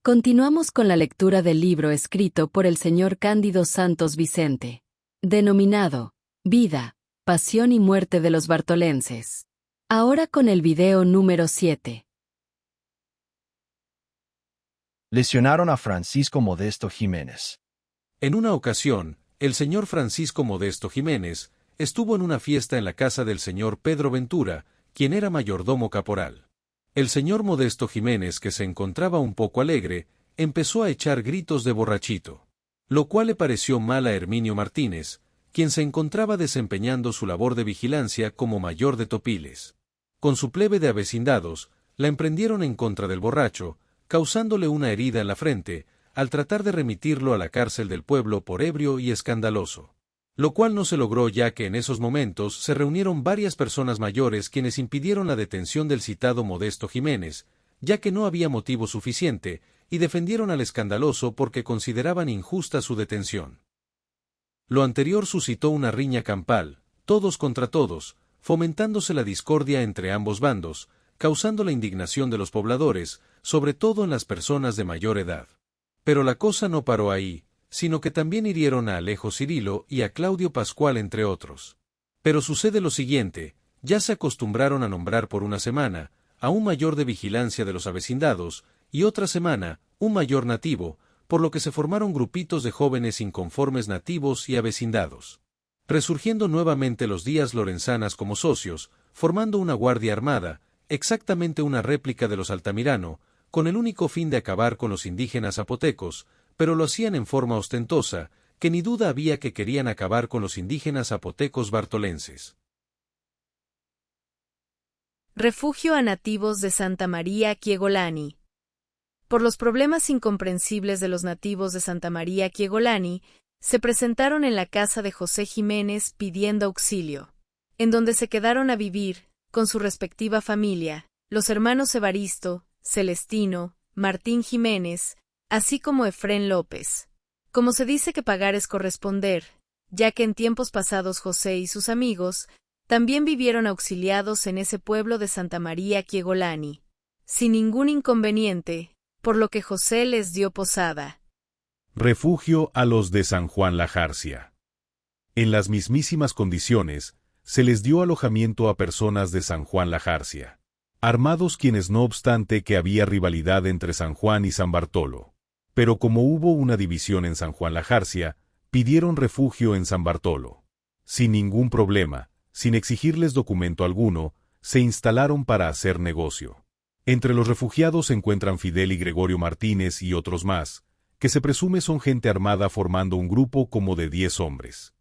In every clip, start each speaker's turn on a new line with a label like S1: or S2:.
S1: Continuamos con la lectura del libro escrito por el señor Cándido Santos Vicente, denominado Vida, Pasión y Muerte de los Bartolenses. Ahora con el video número 7.
S2: Lesionaron a Francisco Modesto Jiménez.
S3: En una ocasión, el señor Francisco Modesto Jiménez estuvo en una fiesta en la casa del señor Pedro Ventura, quien era mayordomo caporal. El señor Modesto Jiménez, que se encontraba un poco alegre, empezó a echar gritos de borrachito, lo cual le pareció mal a Herminio Martínez, quien se encontraba desempeñando su labor de vigilancia como mayor de Topiles. Con su plebe de avecindados, la emprendieron en contra del borracho, causándole una herida en la frente, al tratar de remitirlo a la cárcel del pueblo por ebrio y escandaloso. Lo cual no se logró, ya que en esos momentos se reunieron varias personas mayores quienes impidieron la detención del citado Modesto Jiménez, ya que no había motivo suficiente, y defendieron al escandaloso porque consideraban injusta su detención. Lo anterior suscitó una riña campal, todos contra todos, fomentándose la discordia entre ambos bandos, causando la indignación de los pobladores, sobre todo en las personas de mayor edad. Pero la cosa no paró ahí, sino que también hirieron a Alejo Cirilo y a Claudio Pascual, entre otros. Pero sucede lo siguiente: ya se acostumbraron a nombrar por una semana a un mayor de vigilancia de los avecindados, y otra semana un mayor nativo, por lo que se formaron grupitos de jóvenes inconformes nativos y avecindados. Resurgiendo nuevamente los Díaz Lorenzanas como socios, formando una guardia armada, exactamente una réplica de los Altamirano, con el único fin de acabar con los indígenas zapotecos, pero lo hacían en forma ostentosa, que ni duda había que querían acabar con los indígenas zapotecos bartolenses.
S4: Refugio a nativos de Santa María Quiegolani. Por los problemas incomprensibles de los nativos de Santa María Quiegolani, se presentaron en la casa de José Jiménez pidiendo auxilio, en donde se quedaron a vivir, con su respectiva familia, los hermanos Evaristo, Celestino, Martín Jiménez, así como Efrén López. Como se dice que pagar es corresponder, ya que en tiempos pasados José y sus amigos también vivieron auxiliados en ese pueblo de Santa María Quiegolani, sin ningún inconveniente, por lo que José les dio posada.
S5: Refugio a los de San Juan la Jarcia. En las mismísimas condiciones, se les dio alojamiento a personas de San Juan la Jarcia, armados quienes no obstante que había rivalidad entre San Juan y San Bartolo. Pero como hubo una división en San Juan la Jarcia, pidieron refugio en San Bartolo. Sin ningún problema, sin exigirles documento alguno, se instalaron para hacer negocio. Entre los refugiados se encuentran Fidel y Gregorio Martínez y otros más, que se presume son gente armada formando un grupo como de 10 hombres.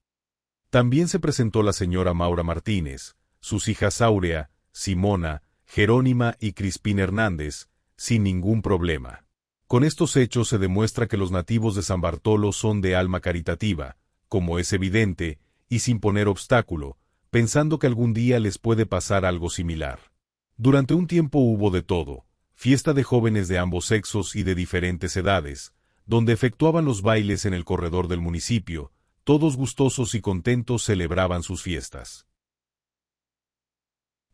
S5: También se presentó la señora Maura Martínez, sus hijas Áurea, Simona, Jerónima y Crispín Hernández, sin ningún problema. Con estos hechos se demuestra que los nativos de San Bartolo son de alma caritativa, como es evidente, y sin poner obstáculo, pensando que algún día les puede pasar algo similar. Durante un tiempo hubo de todo, fiesta de jóvenes de ambos sexos y de diferentes edades, donde efectuaban los bailes en el corredor del municipio, todos gustosos y contentos celebraban sus fiestas.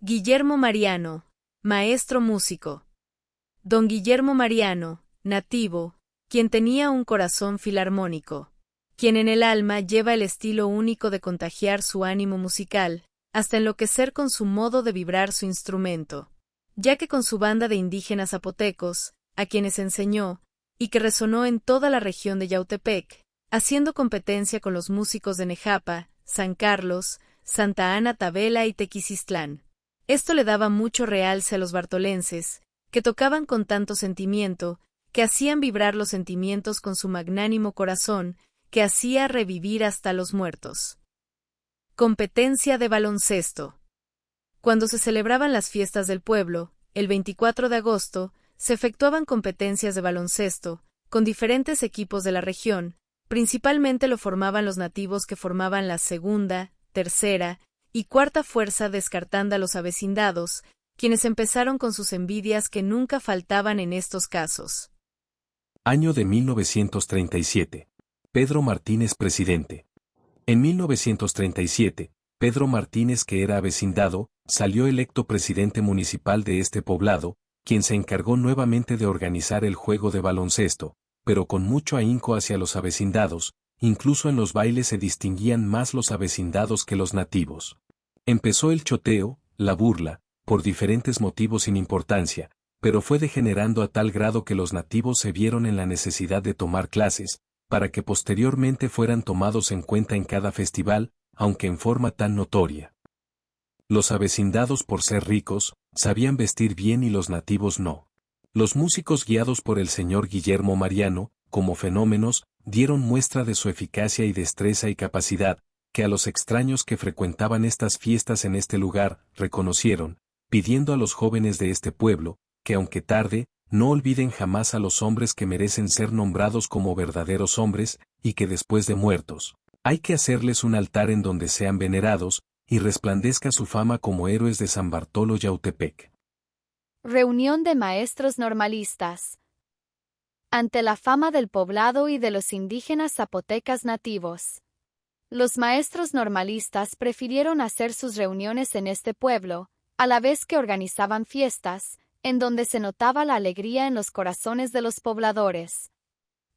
S4: Guillermo Mariano, maestro músico. Don Guillermo Mariano, nativo, quien tenía un corazón filarmónico, quien en el alma lleva el estilo único de contagiar su ánimo musical, hasta enloquecer con su modo de vibrar su instrumento, ya que con su banda de indígenas zapotecos, a quienes enseñó, y que resonó en toda la región de Yautepec, haciendo competencia con los músicos de Nejapa, San Carlos, Santa Ana Tabela y Tequisistlán. Esto le daba mucho realce a los bartolenses, que tocaban con tanto sentimiento, que hacían vibrar los sentimientos con su magnánimo corazón, que hacía revivir hasta los muertos. Competencia de baloncesto. Cuando se celebraban las fiestas del pueblo, el 24 de agosto, se efectuaban competencias de baloncesto, con diferentes equipos de la región, principalmente lo formaban los nativos que formaban la segunda, tercera y cuarta fuerza, descartando a los avecindados, quienes empezaron con sus envidias que nunca faltaban en estos casos.
S3: Año de 1937. Pedro Martínez presidente. En 1937, Pedro Martínez, que era avecindado, salió electo presidente municipal de este poblado,
S6: quien se encargó nuevamente de organizar el juego de baloncesto, pero con mucho ahínco hacia los avecindados, incluso en los bailes se distinguían más los avecindados que los nativos. Empezó el choteo, la burla, por diferentes motivos sin importancia, pero fue degenerando a tal grado que los nativos se vieron en la necesidad de tomar clases, para que posteriormente fueran tomados en cuenta en cada festival, aunque en forma tan notoria. Los avecindados por ser ricos, sabían vestir bien y los nativos no. Los músicos guiados por el señor Guillermo Mariano, como fenómenos, dieron muestra de su eficacia y destreza y capacidad, que a los extraños que frecuentaban estas fiestas en este lugar, reconocieron, pidiendo a los jóvenes de este pueblo, que aunque tarde, no olviden jamás a los hombres que merecen ser nombrados como verdaderos hombres, y que después de muertos, hay que hacerles un altar en donde sean venerados, y resplandezca su fama como héroes de San Bartolo Yautepec.
S7: Reunión de maestros normalistas. Ante la fama del poblado y de los indígenas zapotecas nativos, los maestros normalistas prefirieron hacer sus reuniones en este pueblo, a la vez que organizaban fiestas, en donde se notaba la alegría en los corazones de los pobladores.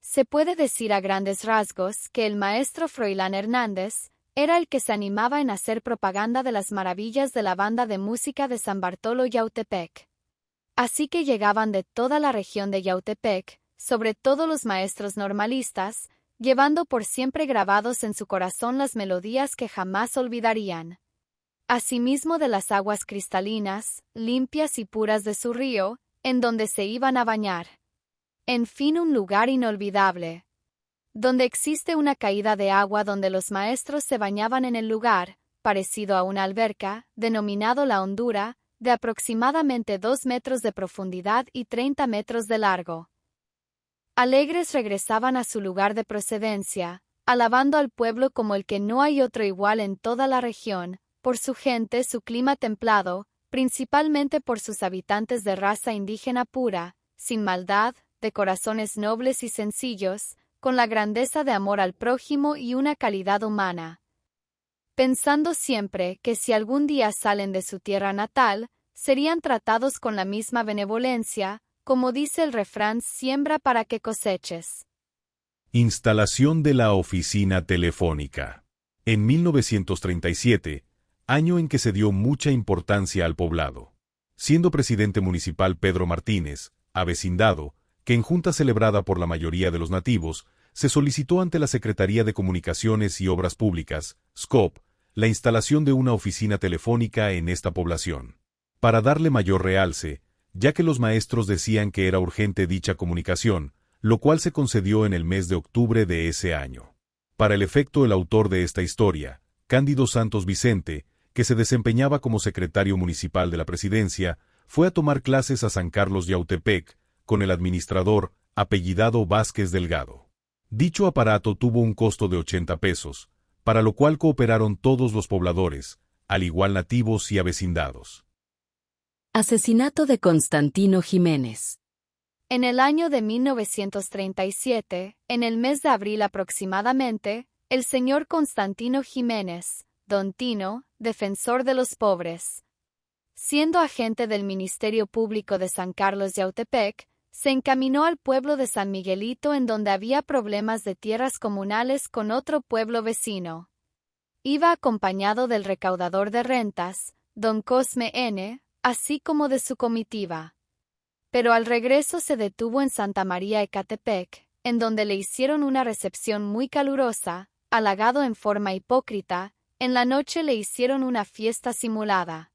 S7: Se puede decir a grandes rasgos que el maestro Froilán Hernández era el que se animaba en hacer propaganda de las maravillas de la banda de música de San Bartolo Yautepec. Así que llegaban de toda la región de Yautepec, sobre todo los maestros normalistas, llevando por siempre grabados en su corazón las melodías que jamás olvidarían. Asimismo de las aguas cristalinas, limpias y puras de su río, en donde se iban a bañar. En fin, un lugar inolvidable, donde existe una caída de agua donde los maestros se bañaban en el lugar, parecido a una alberca, denominado La Hondura, de aproximadamente 2 metros de profundidad y 30 metros de largo. Alegres regresaban a su lugar de procedencia, alabando al pueblo como el que no hay otro igual en toda la región, por su gente, su clima templado, principalmente por sus habitantes de raza indígena pura, sin maldad, de corazones nobles y sencillos, con la grandeza de amor al prójimo y una calidad humana. Pensando siempre que si algún día salen de su tierra natal, serían tratados con la misma benevolencia, como dice el refrán, siembra para que coseches.
S5: Instalación de la oficina telefónica. En 1937, año en que se dio mucha importancia al poblado. Siendo presidente municipal Pedro Martínez, avecindado, que en junta celebrada por la mayoría de los nativos, se solicitó ante la Secretaría de Comunicaciones y Obras Públicas, SCOP, la instalación de una oficina telefónica en esta población. Para darle mayor realce, ya que los maestros decían que era urgente dicha comunicación, lo cual se concedió en el mes de octubre de ese año. Para el efecto, el autor de esta historia, Cándido Santos Vicente, que se desempeñaba como secretario municipal de la presidencia, fue a tomar clases a San Carlos Yautepec, con el administrador, apellidado Vázquez Delgado. Dicho aparato tuvo un costo de 80 pesos, para lo cual cooperaron todos los pobladores, al igual nativos y avecindados.
S1: Asesinato de Constantino Jiménez.
S7: En el año de 1937, en el mes de abril aproximadamente, el señor Constantino Jiménez, Don Tino, defensor de los pobres, siendo agente del Ministerio Público de San Carlos Yautepec, se encaminó al pueblo de San Miguelito en donde había problemas de tierras comunales con otro pueblo vecino. Iba acompañado del recaudador de rentas, don Cosme N., así como de su comitiva. Pero al regreso se detuvo en Santa María Ecatepec, en donde le hicieron una recepción muy calurosa, halagado en forma hipócrita, en la noche le hicieron una fiesta simulada.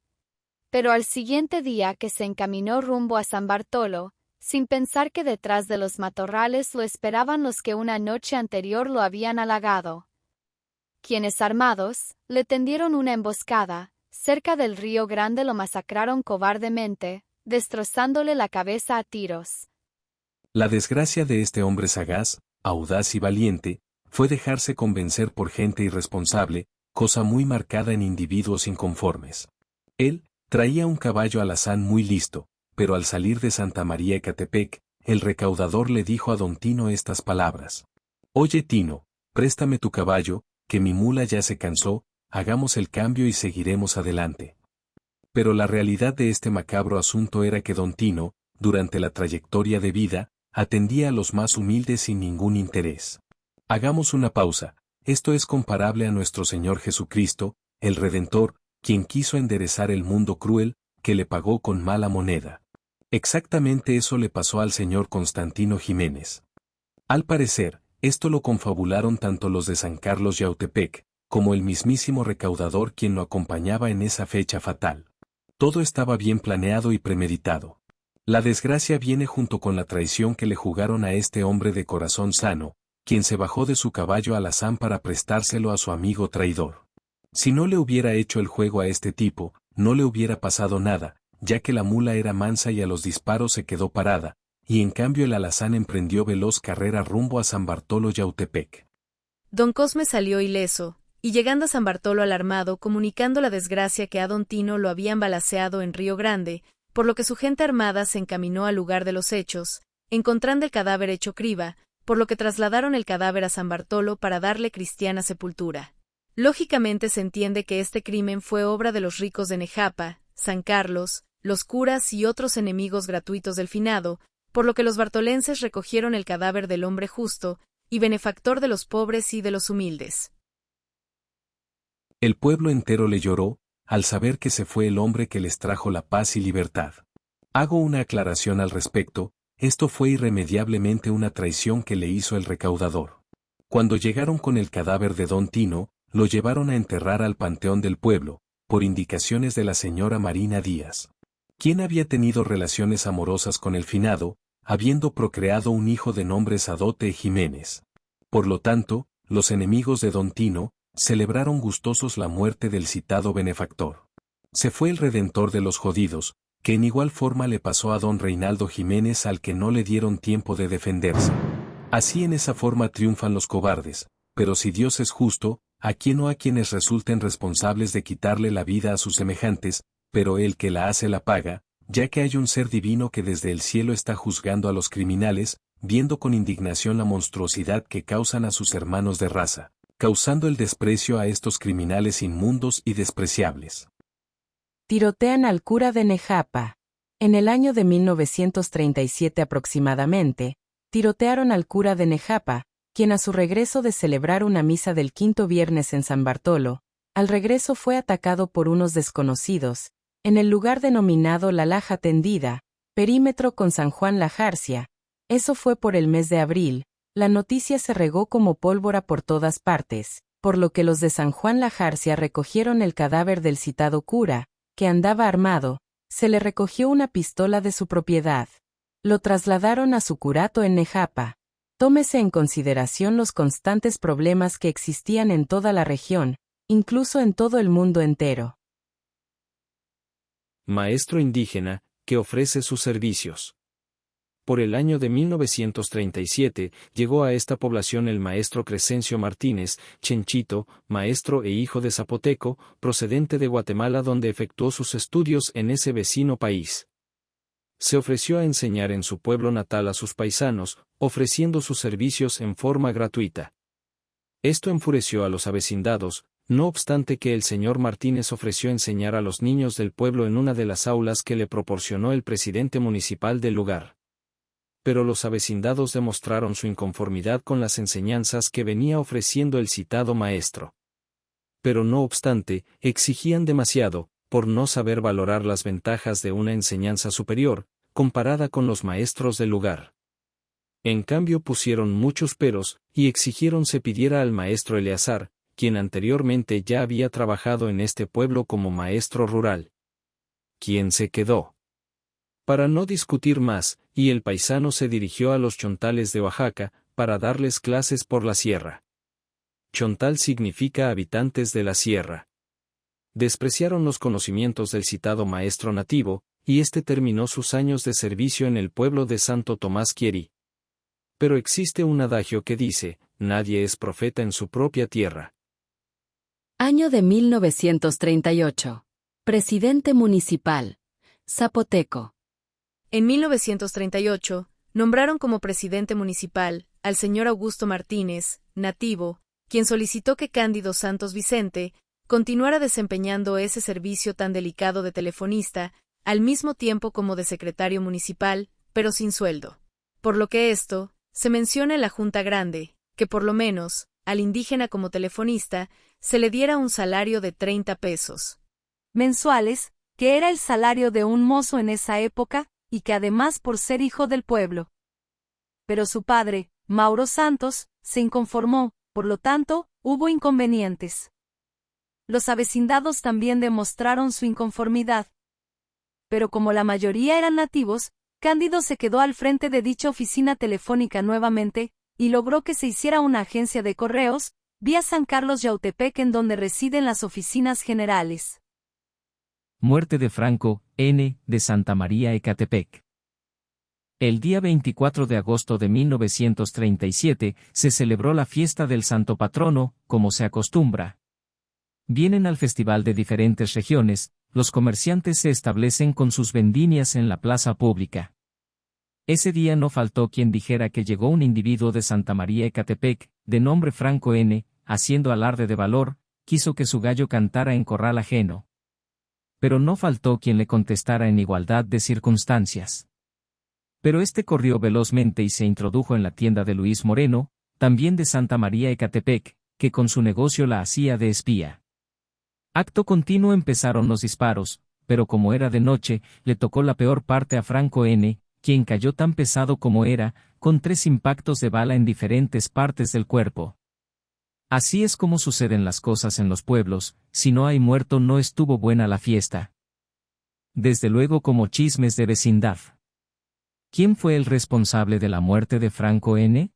S7: Pero al siguiente día que se encaminó rumbo a San Bartolo, sin pensar que detrás de los matorrales lo esperaban los que una noche anterior lo habían halagado, quienes armados, le tendieron una emboscada, cerca del río Grande lo masacraron cobardemente, destrozándole la cabeza a tiros.
S6: La desgracia de este hombre sagaz, audaz y valiente, fue dejarse convencer por gente irresponsable, cosa muy marcada en individuos inconformes. Él traía un caballo alazán muy listo, pero al salir de Santa María Ecatepec, el recaudador le dijo a don Tino estas palabras: «Oye Tino, préstame tu caballo, que mi mula ya se cansó, hagamos el cambio y seguiremos adelante». Pero la realidad de este macabro asunto era que don Tino, durante la trayectoria de vida, atendía a los más humildes sin ningún interés. Hagamos una pausa. Esto es comparable a nuestro Señor Jesucristo, el Redentor, quien quiso enderezar el mundo cruel, que le pagó con mala moneda. Exactamente eso le pasó al señor Constantino Jiménez. Al parecer, esto lo confabularon tanto los de San Carlos Yautepec, como el mismísimo recaudador quien lo acompañaba en esa fecha fatal. Todo estaba bien planeado y premeditado. La desgracia viene junto con la traición que le jugaron a este hombre de corazón sano, quien se bajó de su caballo alazán para prestárselo a su amigo traidor. Si no le hubiera hecho el juego a este tipo, no le hubiera pasado nada, ya que la mula era mansa y a los disparos se quedó parada, y en cambio el alazán emprendió veloz carrera rumbo a San Bartolo Yautepec.
S4: Don Cosme salió ileso, y llegando a San Bartolo alarmado comunicando la desgracia que a don Tino lo habían balaceado en Río Grande, por lo que su gente armada se encaminó al lugar de los hechos, encontrando el cadáver hecho criba, por lo que trasladaron el cadáver a San Bartolo para darle cristiana sepultura. Lógicamente se entiende que este crimen fue obra de los ricos de Nejapa, San Carlos, los curas y otros enemigos gratuitos del finado, por lo que los bartolenses recogieron el cadáver del hombre justo y benefactor de los pobres y de los humildes.
S6: El pueblo entero le lloró, al saber que se fue el hombre que les trajo la paz y libertad. Hago una aclaración al respecto, esto fue irremediablemente una traición que le hizo el recaudador. Cuando llegaron con el cadáver de don Tino, lo llevaron a enterrar al panteón del pueblo, por indicaciones de la señora Marina Díaz, quien había tenido relaciones amorosas con el finado, habiendo procreado un hijo de nombre Sadote Jiménez. Por lo tanto, los enemigos de don Tino celebraron gustosos la muerte del citado benefactor. Se fue el redentor de los jodidos, que en igual forma le pasó a don Reinaldo Jiménez al que no le dieron tiempo de defenderse. Así en esa forma triunfan los cobardes, pero si Dios es justo, ¿a quién o a quienes resulten responsables de quitarle la vida a sus semejantes? Pero el que la hace la paga, ya que hay un ser divino que desde el cielo está juzgando a los criminales, viendo con indignación la monstruosidad que causan a sus hermanos de raza, causando el desprecio a estos criminales inmundos y despreciables.
S8: Tirotean al cura de Nejapa. En el año de 1937 aproximadamente, tirotearon al cura de Nejapa, quien a su regreso de celebrar una misa del quinto viernes en San Bartolo, al regreso fue atacado por unos desconocidos, en el lugar denominado La Laja Tendida, perímetro con San Juan La Jarcia. Eso fue por el mes de abril. La noticia se regó como pólvora por todas partes, por lo que los de San Juan La Jarcia recogieron el cadáver del citado cura, que andaba armado, se le recogió una pistola de su propiedad. Lo trasladaron a su curato en Nejapa. Tómese en consideración los constantes problemas que existían en toda la región, incluso en todo el mundo entero.
S9: Maestro indígena, que ofrece sus servicios. Por el año de 1937, llegó a esta población el maestro Crescencio Martínez, Chenchito, maestro e hijo de zapoteco, procedente de Guatemala donde efectuó sus estudios en ese vecino país. Se ofreció a enseñar en su pueblo natal a sus paisanos, ofreciendo sus servicios en forma gratuita. Esto enfureció a los avecindados, no obstante que el señor Martínez ofreció enseñar a los niños del pueblo en una de las aulas que le proporcionó el presidente municipal del lugar. Pero los avecindados demostraron su inconformidad con las enseñanzas que venía ofreciendo el citado maestro. Pero no obstante, exigían demasiado, por no saber valorar las ventajas de una enseñanza superior, comparada con los maestros del lugar. En cambio pusieron muchos peros, y exigieron se pidiera al maestro Eleazar, quien anteriormente ya había trabajado en este pueblo como maestro rural. ¿Quién se quedó? Para no discutir más, y el paisano se dirigió a los chontales de Oaxaca, para darles clases por la sierra. Chontal significa habitantes de la sierra. Despreciaron los conocimientos del citado maestro nativo, y este terminó sus años de servicio en el pueblo de Santo Tomás Quieri. Pero existe un adagio que dice, nadie es profeta en su propia tierra.
S1: Año de 1938. Presidente municipal. Zapoteco.
S4: En 1938, nombraron como presidente municipal al señor Augusto Martínez, nativo, quien solicitó que Cándido Santos Vicente continuara desempeñando ese servicio tan delicado de telefonista, al mismo tiempo como de secretario municipal, pero sin sueldo. Por lo que esto, se menciona en la Junta Grande, que por lo menos, al indígena como telefonista, se le diera un salario de 30 pesos
S10: mensuales, que era el salario de un mozo en esa época, y que además por ser hijo del pueblo. Pero su padre, Mauro Santos, se inconformó, por lo tanto, hubo inconvenientes. Los avecindados también demostraron su inconformidad. Pero como la mayoría eran nativos, Cándido se quedó al frente de dicha oficina telefónica nuevamente, y logró que se hiciera una agencia de correos, vía San Carlos Yautepec en donde residen las oficinas generales.
S9: Muerte de Franco, N., de Santa María Ecatepec. El día 24 de agosto de 1937 se celebró la fiesta del Santo Patrono, como se acostumbra. Vienen al festival de diferentes regiones, los comerciantes se establecen con sus vendimias en la plaza pública. Ese día no faltó quien dijera que llegó un individuo de Santa María Ecatepec, de nombre Franco N., haciendo alarde de valor, quiso que su gallo cantara en corral ajeno. Pero no faltó quien le contestara en igualdad de circunstancias. Pero este corrió velozmente y se introdujo en la tienda de Luis Moreno, también de Santa María Ecatepec, que con su negocio la hacía de espía. Acto continuo empezaron los disparos, pero como era de noche, le tocó la peor parte a Franco N., quien cayó tan pesado como era, con 3 impactos de bala en diferentes partes del cuerpo. Así es como suceden las cosas en los pueblos, si no hay muerto no estuvo buena la fiesta. Desde luego como chismes de vecindad. ¿Quién fue el responsable de la muerte de Franco N.?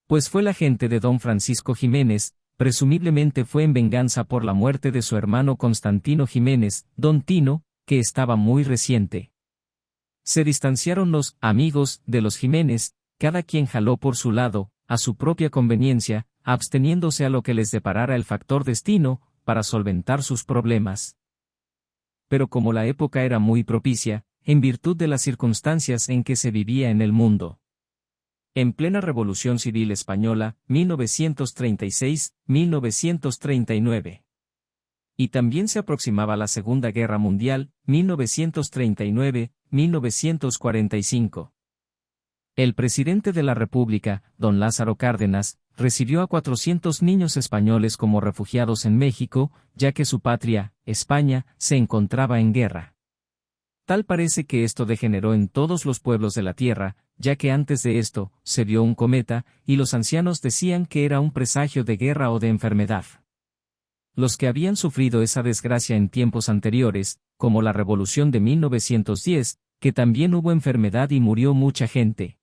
S9: Pues fue la gente de don Francisco Jiménez, presumiblemente fue en venganza por la muerte de su hermano Constantino Jiménez, don Tino, que estaba muy reciente. Se distanciaron los amigos de los Jiménez, cada quien jaló por su lado, a su propia conveniencia, absteniéndose a lo que les deparara el factor destino, para solventar sus problemas. Pero como la época era muy propicia, en virtud de las circunstancias en que se vivía en el mundo. En plena Revolución Civil Española, 1936-1939. Y también se aproximaba la Segunda Guerra Mundial, 1939-1945. El presidente de la República, don Lázaro Cárdenas, recibió a 400 niños españoles como refugiados en México, ya que su patria, España, se encontraba en guerra. Tal parece que esto degeneró en todos los pueblos de la tierra, ya que antes de esto, se vio un cometa, y los ancianos decían que era un presagio de guerra o de enfermedad. Los que habían sufrido esa desgracia en tiempos anteriores, como la Revolución de 1910, que también hubo enfermedad y murió mucha gente.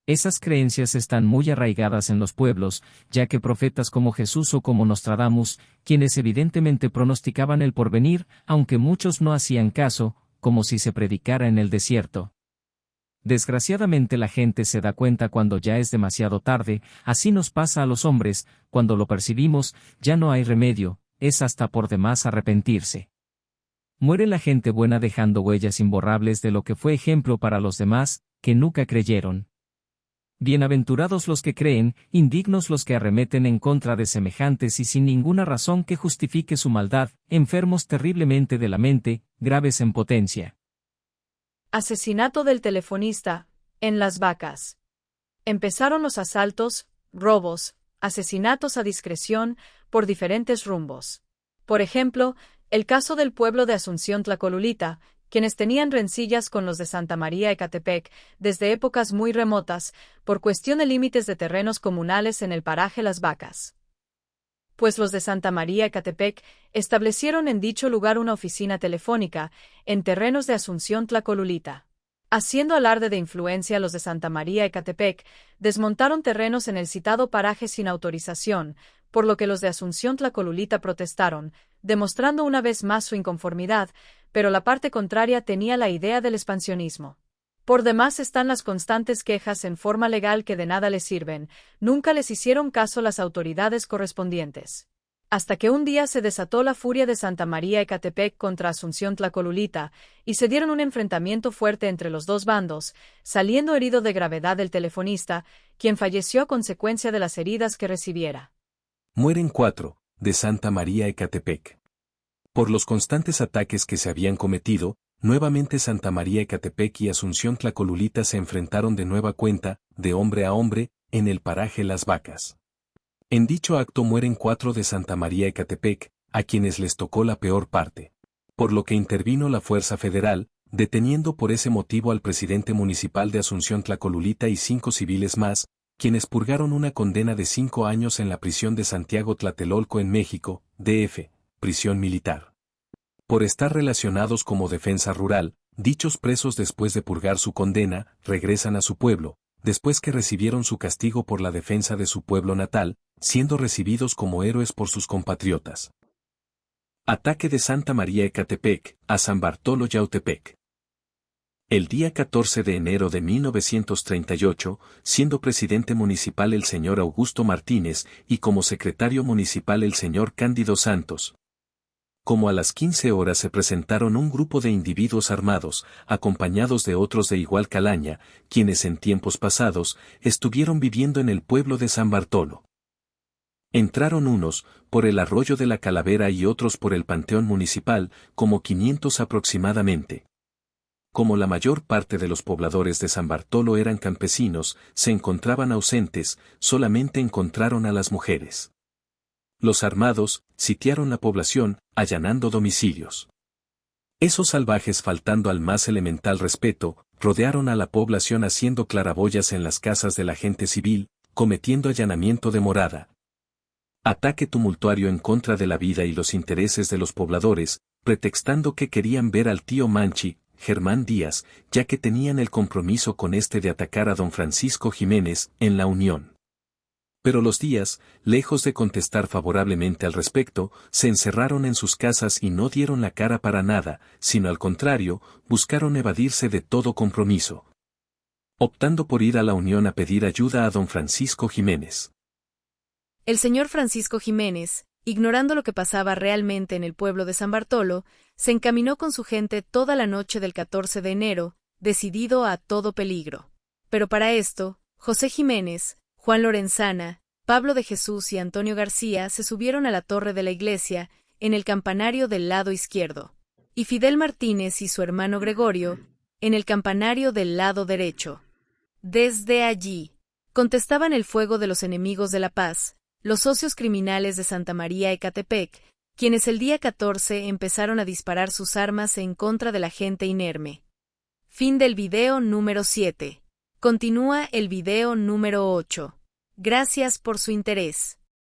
S9: Esas creencias están muy arraigadas en los pueblos, ya que profetas como Jesús o como Nostradamus, quienes evidentemente pronosticaban el porvenir, aunque muchos no hacían caso, como si se predicara en el desierto. Desgraciadamente la gente se da cuenta cuando ya es demasiado tarde, así nos pasa a los hombres, cuando lo percibimos, ya no hay remedio, es hasta por demás arrepentirse. Muere la gente buena dejando huellas imborrables de lo que fue ejemplo para los demás, que nunca creyeron. Bienaventurados los que creen, indignos los que arremeten en contra de semejantes y sin ninguna razón que justifique su maldad, enfermos terriblemente de la mente, graves en potencia.
S4: Asesinato del telefonista, en Las Vacas. Empezaron los asaltos, robos, asesinatos a discreción, por diferentes rumbos. Por ejemplo, el caso del pueblo de Asunción Tlacolulita, quienes tenían rencillas con los de Santa María Ecatepec, desde épocas muy remotas, por cuestión de límites de terrenos comunales en el paraje Las Vacas. Pues los de Santa María Ecatepec establecieron en dicho lugar una oficina telefónica, en terrenos de Asunción Tlacolulita. Haciendo alarde de influencia los de Santa María Ecatepec, desmontaron terrenos en el citado paraje sin autorización, por lo que los de Asunción Tlacolulita protestaron, demostrando una vez más su inconformidad, pero la parte contraria tenía la idea del expansionismo. Por demás están las constantes quejas en forma legal que de nada les sirven, nunca les hicieron caso las autoridades correspondientes. Hasta que un día se desató la furia de Santa María Ecatepec contra Asunción Tlacolulita, y se dieron un enfrentamiento fuerte entre los dos bandos, saliendo herido de gravedad el telefonista, quien falleció a consecuencia de las heridas que recibiera.
S6: Mueren 4, de Santa María Ecatepec. Por los constantes ataques que se habían cometido, nuevamente Santa María Ecatepec y Asunción Tlacolulita se enfrentaron de nueva cuenta, de hombre a hombre, en el paraje Las Vacas. En dicho acto mueren 4 de Santa María Ecatepec, a quienes les tocó la peor parte. Por lo que intervino la Fuerza Federal, deteniendo por ese motivo al presidente municipal de Asunción Tlacolulita y 5 civiles más, quienes purgaron una condena de 5 años en la prisión de Santiago Tlatelolco en México, DF, prisión militar. Por estar relacionados como defensa rural, dichos presos después de purgar su condena, regresan a su pueblo, después que recibieron su castigo por la defensa de su pueblo natal, siendo recibidos como héroes por sus compatriotas. Ataque de Santa María Ecatepec a San Bartolo Yautepec. El día 14 de enero de 1938, siendo presidente municipal el señor Augusto Martínez y como secretario municipal el señor Cándido Santos. Como a las 15 horas se presentaron un grupo de individuos armados, acompañados de otros de igual calaña, quienes en tiempos pasados estuvieron viviendo en el pueblo de San Bartolo. Entraron unos, por el arroyo de la Calavera y otros por el panteón municipal, como 500 aproximadamente. Como la mayor parte de los pobladores de San Bartolo eran campesinos, se encontraban ausentes, solamente encontraron a las mujeres. Los armados sitiaron la población, allanando domicilios. Esos salvajes, faltando al más elemental respeto, rodearon a la población haciendo claraboyas en las casas de la gente civil, cometiendo allanamiento de morada. Ataque tumultuario en contra de la vida y los intereses de los pobladores, pretextando que querían ver al tío Manchi, Germán Díaz, ya que tenían el compromiso con este de atacar a don Francisco Jiménez, en la Unión. Pero los Díaz, lejos de contestar favorablemente al respecto, se encerraron en sus casas y no dieron la cara para nada, sino al contrario, buscaron evadirse de todo compromiso, optando por ir a la Unión a pedir ayuda a don Francisco Jiménez.
S4: El señor Francisco Jiménez, ignorando lo que pasaba realmente en el pueblo de San Bartolo, se encaminó con su gente toda la noche del 14 de enero, decidido a todo peligro. Pero para esto, José Jiménez, Juan Lorenzana, Pablo de Jesús y Antonio García se subieron a la torre de la iglesia, en el campanario del lado izquierdo, y Fidel Martínez y su hermano Gregorio, en el campanario del lado derecho. Desde allí, contestaban el fuego de los enemigos de la paz, los socios criminales de Santa María Ecatepec, quienes el día 14 empezaron a disparar sus armas en contra de la gente inerme. Fin del video número 7. Continúa el video número 8. Gracias por su interés.